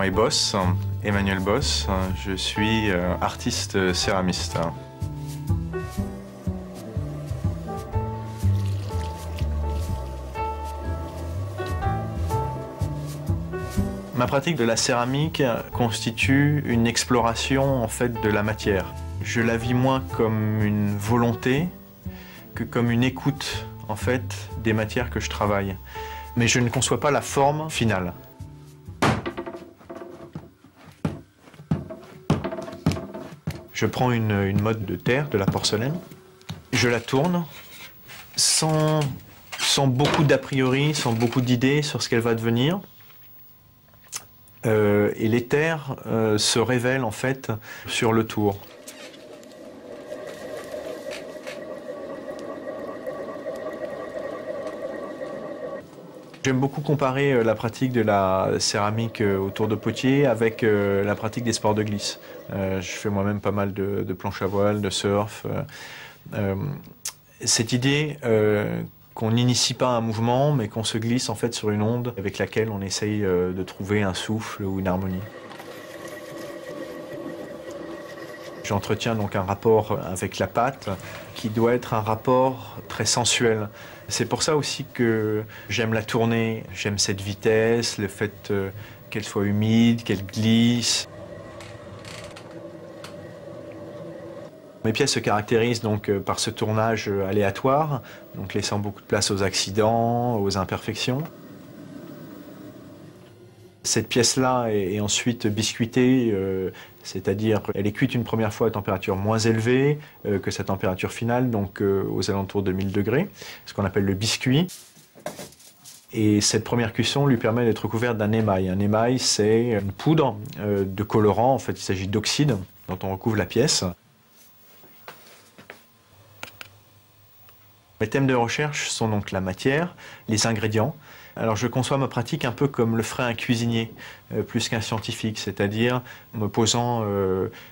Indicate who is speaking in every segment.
Speaker 1: nom est Boss, Emmanuel Boss. Je suis artiste céramiste. Ma pratique de la céramique constitue une exploration en fait de la matière. Je la vis moins comme une volonté que comme une écoute en fait des matières que je travaille. Mais je ne conçois pas la forme finale. Je prends une motte de terre, de la porcelaine, je la tourne sans beaucoup d'a priori, sans beaucoup d'idées sur ce qu'elle va devenir. Et les terres se révèlent en fait sur le tour. J'aime beaucoup comparer la pratique de la céramique autour de potier avec la pratique des sports de glisse. Je fais moi-même pas mal de planches à voile, de surf. Cette idée qu'on n'initie pas un mouvement, mais qu'on se glisse en fait sur une onde avec laquelle on essaye de trouver un souffle ou une harmonie. J'entretiens donc un rapport avec la pâte qui doit être un rapport très sensuel. C'est pour ça aussi que j'aime la tourner, j'aime cette vitesse, le fait qu'elle soit humide, qu'elle glisse. Mes pièces se caractérisent donc par ce tournage aléatoire, donc laissant beaucoup de place aux accidents, aux imperfections. Cette pièce-là est ensuite biscuitée, c'est-à-dire elle est cuite une première fois à température moins élevée que sa température finale, donc aux alentours de 1000 degrés, ce qu'on appelle le biscuit. Et cette première cuisson lui permet d'être recouverte d'un émail. Un émail, c'est une poudre de colorant, en fait il s'agit d'oxyde dont on recouvre la pièce. Mes thèmes de recherche sont donc la matière, les ingrédients. Alors je conçois ma pratique un peu comme le ferait un cuisinier, plus qu'un scientifique, c'est-à-dire me posant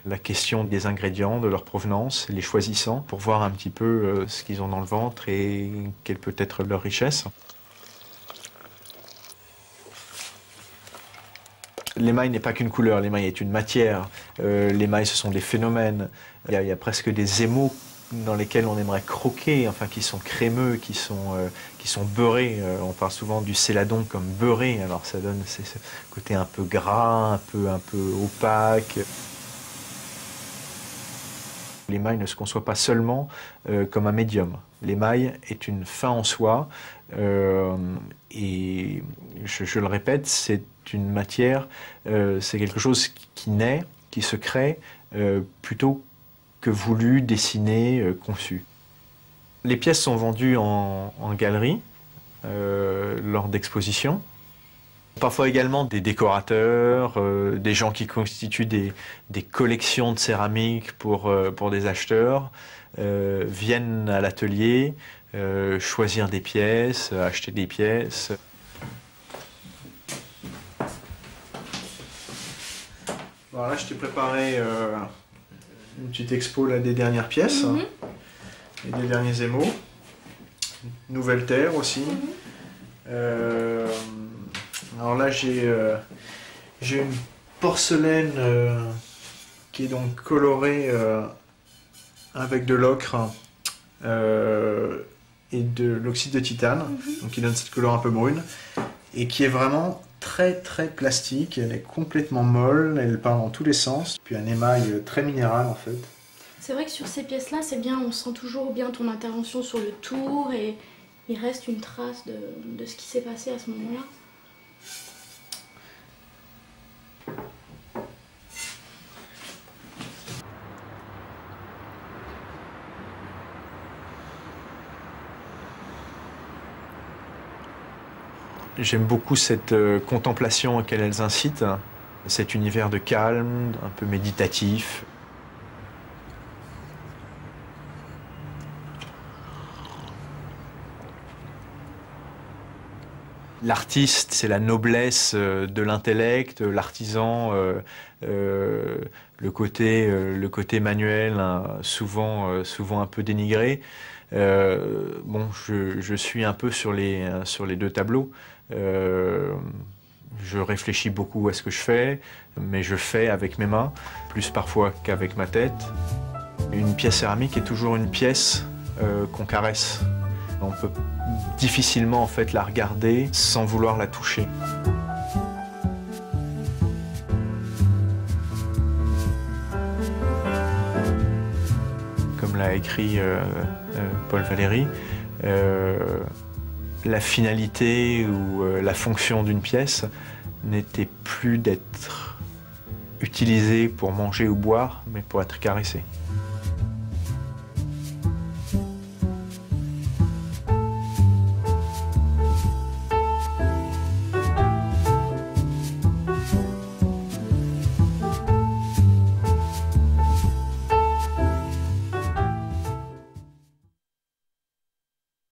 Speaker 1: la question des ingrédients, de leur provenance, les choisissant pour voir un petit peu ce qu'ils ont dans le ventre et quelle peut être leur richesse. L'émail n'est pas qu'une couleur, l'émail est une matière. L'émail, ce sont des phénomènes. Il y a presque des émaux dans lesquels on aimerait croquer, enfin qui sont crémeux, qui sont beurrés. On parle souvent du céladon comme beurré, alors ça donne ce côté un peu gras, un peu opaque. L'émail ne se conçoit pas seulement comme un médium. L'émail est une fin en soi et je le répète, c'est une matière, c'est quelque chose qui naît, qui se crée plutôt que voulu, dessiné, conçu. Les pièces sont vendues en galerie lors d'expositions. Parfois également des décorateurs, des gens qui constituent des collections de céramique pour des acheteurs, viennent à l'atelier, choisir des pièces, acheter des pièces. Voilà, je t'ai préparé une petite expo là, des dernières pièces et des derniers émaux. Nouvelle terre aussi. Alors là j'ai une porcelaine qui est donc colorée avec de l'ocre et de l'oxyde de titane, donc qui donne cette couleur un peu brune et qui est vraiment très plastique, elle est complètement molle, elle part dans tous les sens, puis un émail très minéral en fait.
Speaker 2: C'est vrai que sur ces pièces-là, c'est bien, on sent toujours bien ton intervention sur le tour et il reste une trace de ce qui s'est passé à ce moment-là.
Speaker 1: J'aime beaucoup cette contemplation auquel elles incitent, cet univers de calme, un peu méditatif. L'artiste, c'est la noblesse de l'intellect, l'artisan, le côté manuel, hein, souvent un peu dénigré. Bon, je suis un peu sur les deux tableaux. Je réfléchis beaucoup à ce que je fais, mais je fais avec mes mains, plus parfois qu'avec ma tête. Une pièce céramique est toujours une pièce qu'on caresse. On peut difficilement en fait la regarder sans vouloir la toucher. Comme l'a écrit Paul Valéry, la finalité ou la fonction d'une pièce n'était plus d'être utilisée pour manger ou boire, mais pour être caressée.